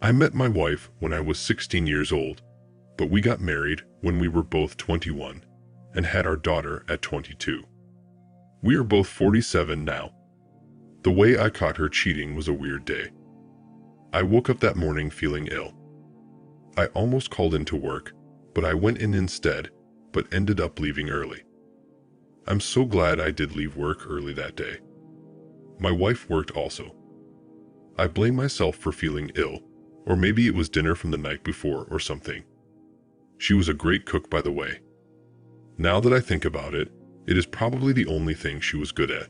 I met my wife when I was 16 years old, but we got married when we were both 21 and had our daughter at 22. We are both 47 now. The way I caught her cheating was a weird day. I woke up that morning feeling ill. I almost called into work, but I went in instead, but ended up leaving early. I'm so glad I did leave work early that day. My wife worked also. I blame myself for feeling ill, or maybe it was dinner from the night before or something. She was a great cook, by the way. Now that I think about it, it is probably the only thing she was good at.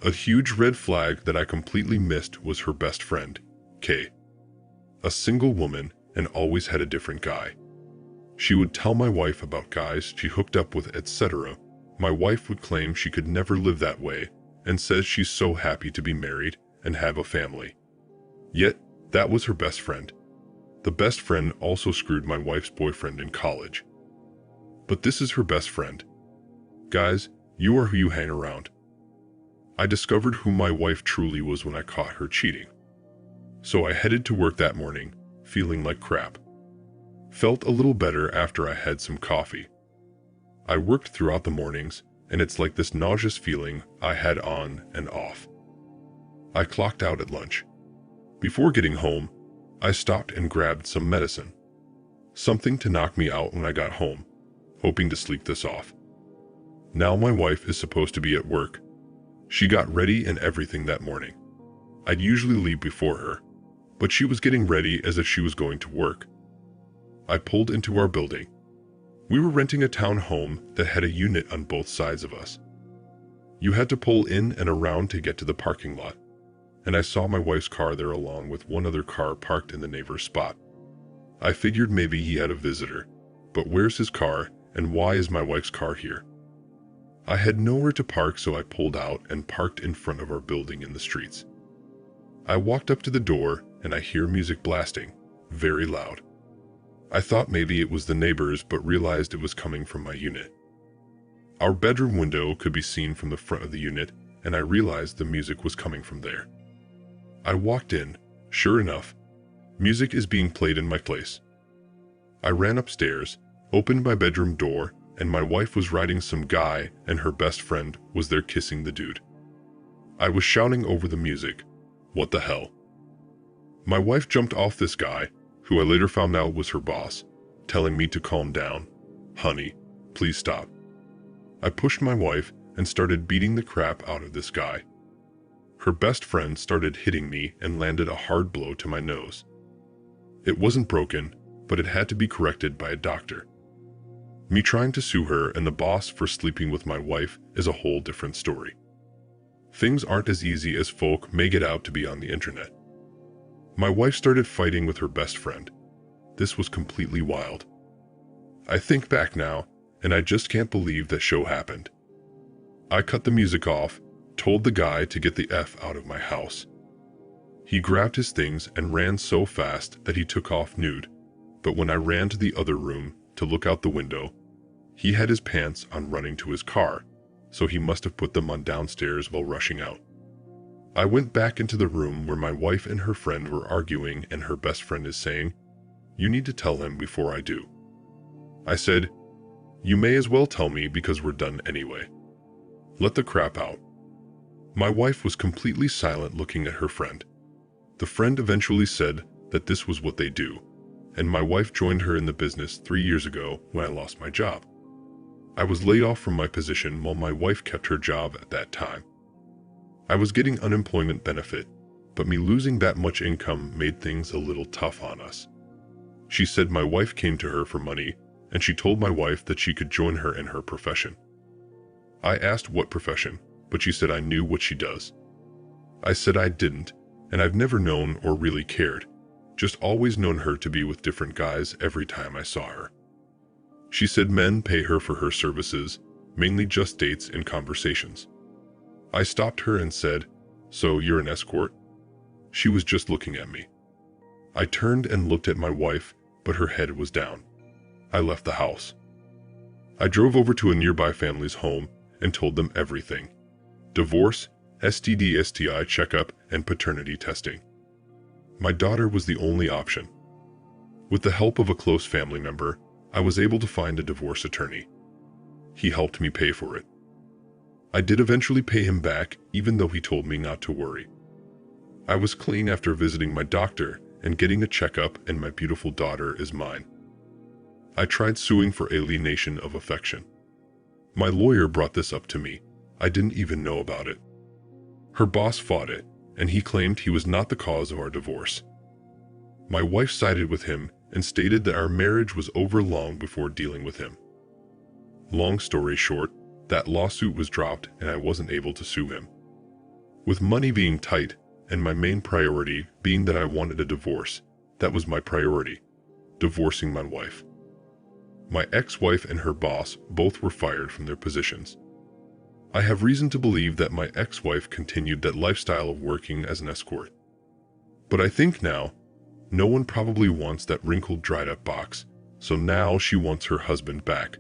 A huge red flag that I completely missed was her best friend, Kay. A single woman and always had a different guy. She would tell my wife about guys she hooked up with, etc. My wife would claim she could never live that way and says she's so happy to be married and have a family. Yet, that was her best friend. The best friend also screwed my wife's boyfriend in college. But this is her best friend. Guys, you are who you hang around. I discovered who my wife truly was when I caught her cheating. So I headed to work that morning, feeling like crap. Felt a little better after I had some coffee. I worked throughout the mornings, and it's like this nauseous feeling I had on and off. I clocked out at lunch. Before getting home, I stopped and grabbed some medicine. Something to knock me out when I got home, hoping to sleep this off. Now my wife is supposed to be at work. She got ready and everything that morning. I'd usually leave before her, but she was getting ready as if she was going to work. I pulled into our building. We were renting a town home that had a unit on both sides of us. You had to pull in and around to get to the parking lot, and I saw my wife's car there along with one other car parked in the neighbor's spot. I figured maybe he had a visitor, but where's his car and why is my wife's car here? I had nowhere to park, so I pulled out and parked in front of our building in the streets. I walked up to the door and I hear music blasting, very loud. I thought maybe it was the neighbors, but realized it was coming from my unit. Our bedroom window could be seen from the front of the unit, and I realized the music was coming from there. I walked in. Sure enough, music is being played in my place. I ran upstairs, opened my bedroom door, and my wife was riding some guy and her best friend was there kissing the dude. I was shouting over the music, "What the hell?" My wife jumped off this guy, who I later found out was her boss, telling me to calm down. "Honey, please stop." I pushed my wife and started beating the crap out of this guy. Her best friend started hitting me and landed a hard blow to my nose. It wasn't broken, but it had to be corrected by a doctor. Me trying to sue her and the boss for sleeping with my wife is a whole different story. Things aren't as easy as folk make it out to be on the internet. My wife started fighting with her best friend. This was completely wild. I think back now, and I just can't believe that show happened. I cut the music off, told the guy to get the F out of my house. He grabbed his things and ran so fast that he took off nude, but when I ran to the other room to look out the window, he had his pants on running to his car, so he must have put them on downstairs while rushing out. I went back into the room where my wife and her friend were arguing, and her best friend is saying, "You need to tell him before I do." I said, "You may as well tell me because we're done anyway. Let the crap out." My wife was completely silent looking at her friend. The friend eventually said that this was what they do, and my wife joined her in the business 3 years ago when I lost my job. I was laid off from my position while my wife kept her job at that time. I was getting unemployment benefit, but me losing that much income made things a little tough on us. She said my wife came to her for money, and she told my wife that she could join her in her profession. I asked what profession, but she said I knew what she does. I said I didn't, and I've never known or really cared, just always known her to be with different guys every time I saw her. She said men pay her for her services, mainly just dates and conversations. I stopped her and said, "So you're an escort?" She was just looking at me. I turned and looked at my wife, but her head was down. I left the house. I drove over to a nearby family's home and told them everything. Divorce, STD/STI checkup, and paternity testing. My daughter was the only option. With the help of a close family member, I was able to find a divorce attorney. He helped me pay for it. I did eventually pay him back, even though he told me not to worry. I was clean after visiting my doctor and getting a checkup, and my beautiful daughter is mine. I tried suing for alienation of affection. My lawyer brought this up to me. I didn't even know about it. Her boss fought it, and he claimed he was not the cause of our divorce. My wife sided with him and stated that our marriage was over long before dealing with him. Long story short, that lawsuit was dropped and I wasn't able to sue him. With money being tight and my main priority being that I wanted a divorce, that was my priority, divorcing my wife. My ex-wife and her boss both were fired from their positions. I have reason to believe that my ex-wife continued that lifestyle of working as an escort. But I think now, no one probably wants that wrinkled, dried-up box, so now she wants her husband back.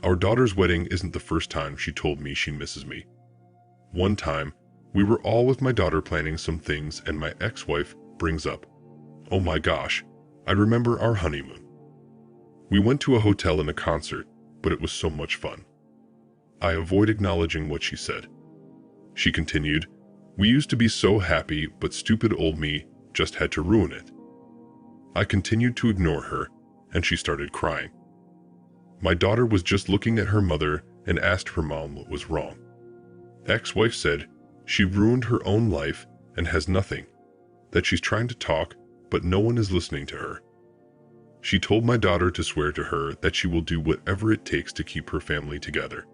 Our daughter's wedding isn't the first time she told me she misses me. One time, we were all with my daughter planning some things, and my ex-wife brings up, "Oh my gosh, I remember our honeymoon. We went to a hotel and a concert, but it was so much fun." I avoid acknowledging what she said. She continued, "We used to be so happy, but stupid old me just had to ruin it." I continued to ignore her, and she started crying. My daughter was just looking at her mother and asked her mom what was wrong. Ex-wife said she ruined her own life and has nothing, that she's trying to talk, but no one is listening to her. She told my daughter to swear to her that she will do whatever it takes to keep her family together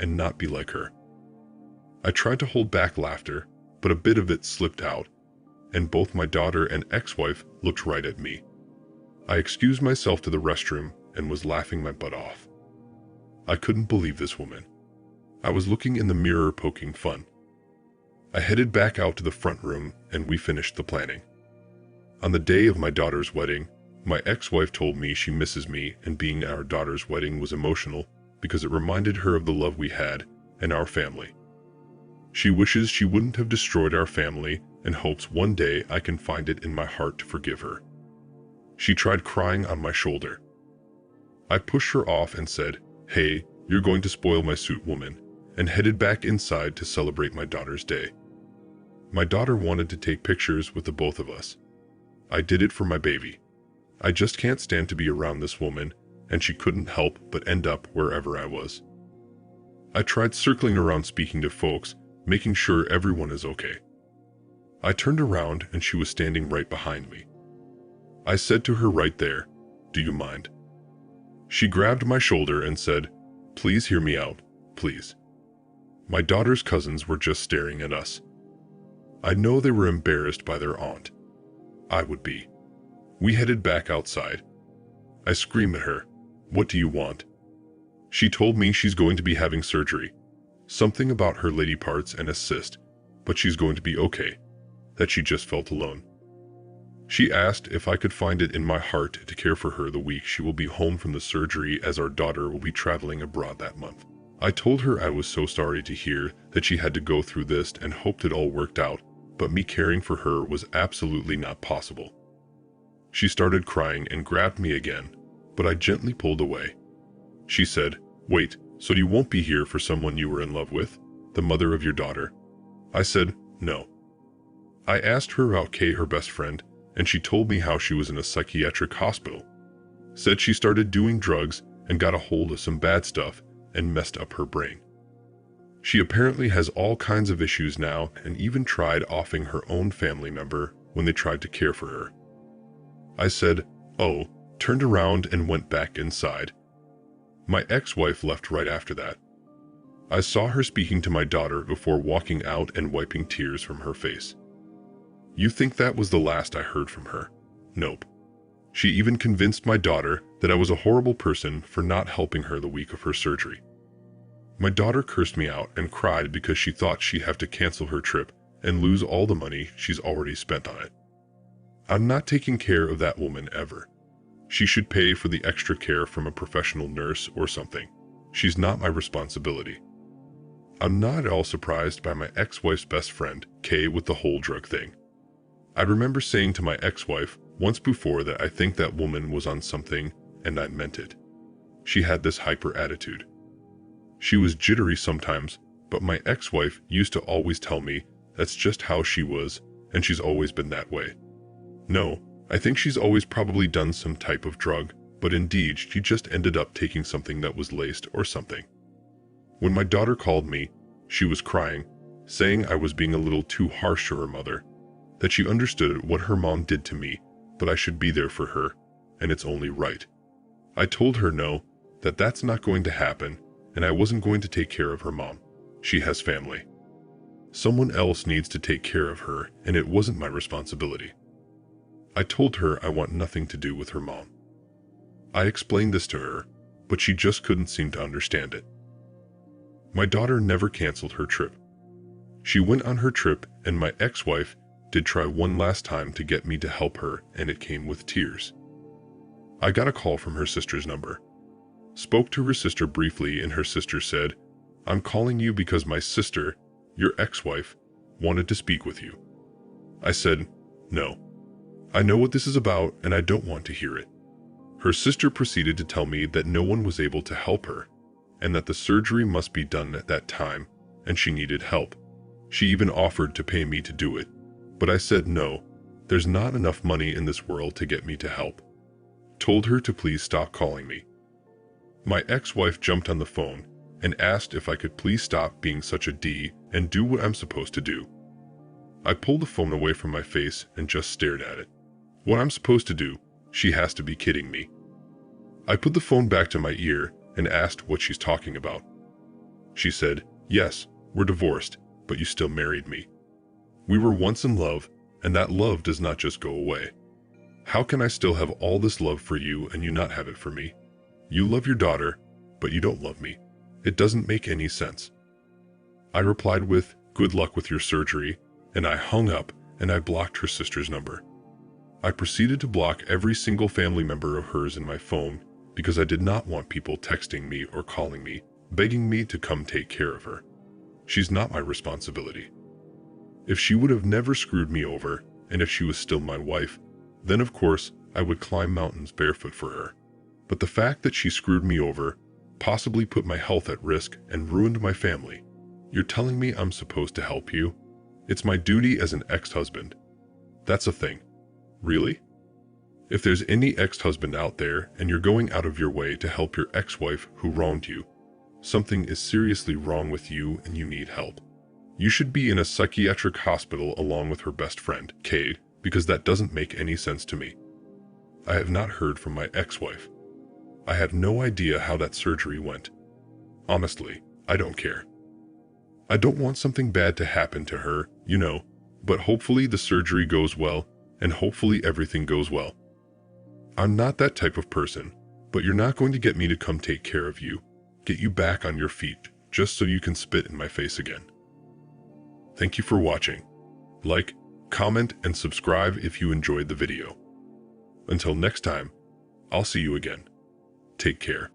and not be like her. I tried to hold back laughter, but a bit of it slipped out, and both my daughter and ex-wife looked right at me. I excused myself to the restroom and was laughing my butt off. I couldn't believe this woman. I was looking in the mirror poking fun. I headed back out to the front room and we finished the planning. On the day of my daughter's wedding, my ex-wife told me she misses me, and being at our daughter's wedding was emotional because it reminded her of the love we had and our family. She wishes she wouldn't have destroyed our family and hopes one day I can find it in my heart to forgive her. She tried crying on my shoulder. I pushed her off and said, "Hey, you're going to spoil my suit, woman," and headed back inside to celebrate my daughter's day. My daughter wanted to take pictures with the both of us. I did it for my baby. I just can't stand to be around this woman, and she couldn't help but end up wherever I was. I tried circling around speaking to folks, making sure everyone is okay. I turned around and she was standing right behind me. I said to her right there, "Do you mind?" She grabbed my shoulder and said, "Please hear me out, please." My daughter's cousins were just staring at us. I know they were embarrassed by their aunt. I would be. We headed back outside. I screamed at her, "What do you want?" She told me she's going to be having surgery. Something about her lady parts and a cyst, but she's going to be okay. That she just felt alone. She asked if I could find it in my heart to care for her the week she will be home from the surgery, as our daughter will be traveling abroad that month. I told her I was so sorry to hear that she had to go through this and hoped it all worked out, but me caring for her was absolutely not possible. She started crying and grabbed me again, but I gently pulled away. She said, "Wait, so you won't be here for someone you were in love with, the mother of your daughter?" I said, "No." I asked her about Kay, her best friend, and she told me how she was in a psychiatric hospital. Said she started doing drugs and got a hold of some bad stuff and messed up her brain. She apparently has all kinds of issues now, and even tried offing her own family member when they tried to care for her. I said, "Oh," turned around and went back inside. My ex-wife left right after that. I saw her speaking to my daughter before walking out and wiping tears from her face. You think that was the last I heard from her? Nope. She even convinced my daughter that I was a horrible person for not helping her the week of her surgery. My daughter cursed me out and cried because she thought she'd have to cancel her trip and lose all the money she's already spent on it. I'm not taking care of that woman ever. She should pay for the extra care from a professional nurse or something. She's not my responsibility. I'm not at all surprised by my ex-wife's best friend, Kay, with the whole drug thing. I remember saying to my ex-wife once before that I think that woman was on something, and I meant it. She had this hyper attitude. She was jittery sometimes, but my ex-wife used to always tell me that's just how she was, and she's always been that way. No, I think she's always probably done some type of drug, but indeed she just ended up taking something that was laced or something. When my daughter called me, she was crying, saying I was being a little too harsh to her mother, that she understood what her mom did to me, but I should be there for her, and it's only right. I told her no, that that's not going to happen, and I wasn't going to take care of her mom. She has family. Someone else needs to take care of her, and it wasn't my responsibility. I told her I want nothing to do with her mom. I explained this to her, but she just couldn't seem to understand it. My daughter never canceled her trip. She went on her trip, and my ex-wife did try one last time to get me to help her, and it came with tears. I got a call from her sister's number. Spoke to her sister briefly, and her sister said, "I'm calling you because my sister, your ex-wife, wanted to speak with you." I said, "No. I know what this is about, and I don't want to hear it." Her sister proceeded to tell me that no one was able to help her, and that the surgery must be done at that time, and she needed help. She even offered to pay me to do it, but I said no, there's not enough money in this world to get me to help. Told her to please stop calling me. My ex-wife jumped on the phone and asked if I could please stop being such a D and do what I'm supposed to do. I pulled the phone away from my face and just stared at it. What I'm supposed to do? She has to be kidding me. I put the phone back to my ear and asked what she's talking about. She said, "Yes, we're divorced, but you still married me. We were once in love, and that love does not just go away. How can I still have all this love for you and you not have it for me? You love your daughter, but you don't love me. It doesn't make any sense." I replied with, "Good luck with your surgery," and I hung up and I blocked her sister's number. I proceeded to block every single family member of hers in my phone because I did not want people texting me or calling me, begging me to come take care of her. She's not my responsibility. If she would have never screwed me over, and if she was still my wife, then of course I would climb mountains barefoot for her. But the fact that she screwed me over, possibly put my health at risk, and ruined my family, you're telling me I'm supposed to help you? It's my duty as an ex-husband. That's a thing. Really? If there's any ex-husband out there and you're going out of your way to help your ex-wife who wronged you, something is seriously wrong with you and you need help. You should be in a psychiatric hospital along with her best friend, Cade, because that doesn't make any sense to me. I have not heard from my ex-wife. I have no idea how that surgery went. Honestly, I don't care. I don't want something bad to happen to her, but hopefully the surgery goes well, and hopefully everything goes well. I'm not that type of person, but you're not going to get me to come take care of you, get you back on your feet, just so you can spit in my face again. Thank you for watching. Like, comment, and subscribe if you enjoyed the video. Until next time, I'll see you again. Take care.